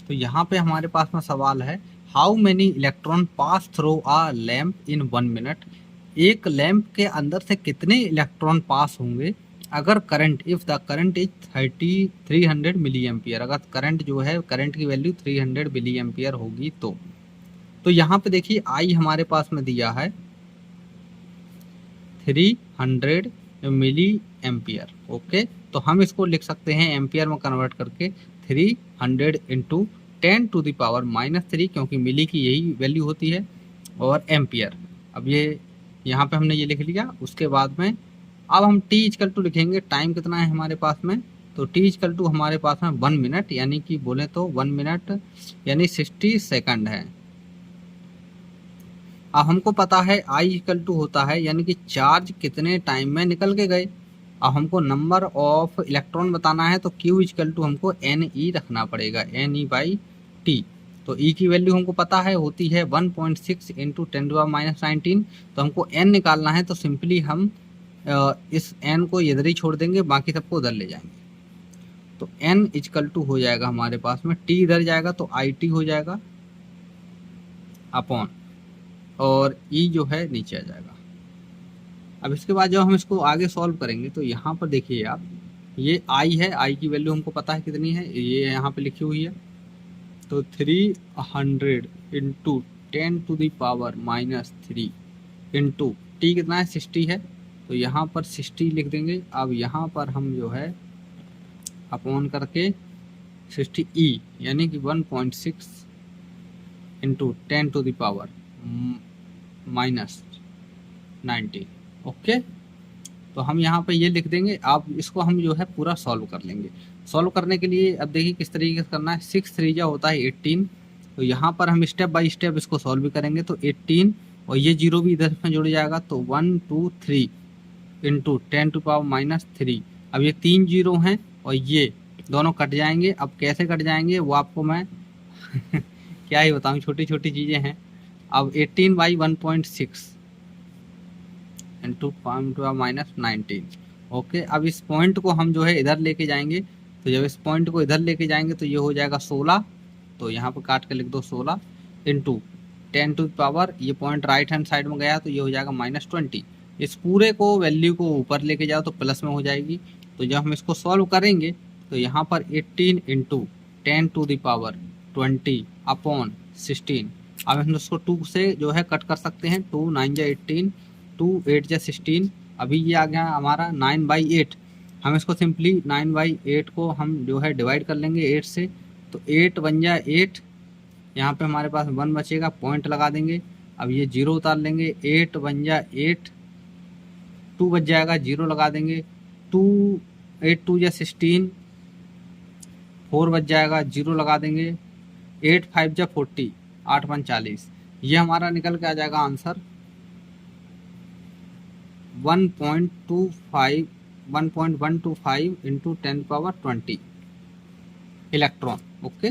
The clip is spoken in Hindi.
तो यहाँ पे हमारे पास में सवाल है, how many electron pass through a lamp in 1 minute. एक लैम्प के अंदर से कितने इलेक्ट्रॉन पास होंगे अगर current, if the current is 300 milliampere, अगर करंट जो है, करंट की वैल्यू 300 मिली एम्पियर होगी तो यहाँ पे देखिए आई हमारे पास में दिया है 300 मिली एम्पियर। ओके, तो हम इसको लिख सकते हैं एम्पियर में कन्वर्ट करके 300 इंटू 10⁻⁻3, क्योंकि मिली की यही वैल्यू होती है, और एम्पियर। अब ये यहाँ पे हमने ये लिख लिया। उसके बाद में अब हम t इक्वल टू लिखेंगे, टाइम कितना है हमारे पास में, तो t इक्वल टू हमारे पास में 1 मिनट, यानी कि बोले तो 1 मिनट यानी 60 सेकंड है। अब हमको पता है I इक्वल टू होता है, यानी कि चार्ज कितने टाइम में निकल के गए। अब हमको नंबर ऑफ इलेक्ट्रॉन बताना है, तो Q इक्वल टू हमको NE रखना पड़ेगा, NE/T। तो E की वैल्यू हमको पता है होती है 1.6 इंटू 10⁻⁻19। तो हमको N निकालना है, तो सिंपली हम इस N को इधर ही छोड़ देंगे, बाकी सबको उधर ले जाएंगे। तो N इक्वल टू हो जाएगा हमारे पास में, T इधर जाएगा तो IT हो जाएगा अपॉन, और E जो है नीचे आ जाएगा। अब इसके बाद जब हम इसको आगे सॉल्व करेंगे, तो यहाँ पर देखिए आप, ये I है, I की वैल्यू हमको पता है कितनी है, ये यहाँ पे लिखी हुई है। तो 300 इंटू 10⁻³ इंटू T कितना है, 60 है, तो यहाँ पर 60 लिख देंगे। अब यहाँ पर हम जो है अपॉन करके 60E, यानी कि 1.6 इंटू 10⁻⁻19। ओके, तो हम यहाँ पे ये लिख देंगे। अब इसको हम जो है पूरा सॉल्व कर लेंगे। सॉल्व करने के लिए अब देखिए किस तरीके से करना है। 6 3 जा होता है 18, तो यहाँ पर हम स्टेप बाय स्टेप इसको सॉल्व भी करेंगे। तो 18 और ये जीरो भी इधर में जुड़ जाएगा, तो 1 2 3 इंटू 10⁻³ अब ये 3 जीरो हैं और ये दोनों कट जाएंगे। अब कैसे कट जाएंगे वो आपको मैं क्या ही बताऊँ, छोटी छोटी चीज़ें हैं। अब 18/1.6 इंटू 10⁻⁻19। ओके, अब इस पॉइंट को हम जो है इधर लेके जाएंगे। तो जब इस पॉइंट को इधर लेके जाएंगे तो ये हो जाएगा 16, तो यहाँ पर काट के लिख दो 16 इंटू 10⁻, ये पॉइंट राइट हैंड साइड में गया तो ये हो जाएगा -20। इस पूरे को वैल्यू को ऊपर लेके जाओ तो प्लस में हो जाएगी। तो जब हम इसको सॉल्व करेंगे तो यहाँ पर 18 इंटू 10⁻20 अपॉन 16। अब हम इसको 2 से जो है कट कर सकते हैं, 2 9 जा 18, 2 8 जा 16। अभी ये आ गया हमारा 9/8। हम इसको सिंपली 9/8 को हम जो है डिवाइड कर लेंगे 8 से, तो 8 1 जा 8, यहाँ पे हमारे पास 1 बचेगा, पॉइंट लगा देंगे। अब ये 0 उतार लेंगे, 8 1 जा 8, 2 बच जाएगा, 0 लगा देंगे, 2 8 2 जा 16, 4 बच जाएगा, 0 लगा देंगे, 8 5 जा 40, 8 1 40। ये हमारा निकल के आ जाएगा आंसर 1.125 इंटू 10⁻20 इलेक्ट्रॉन। ओके,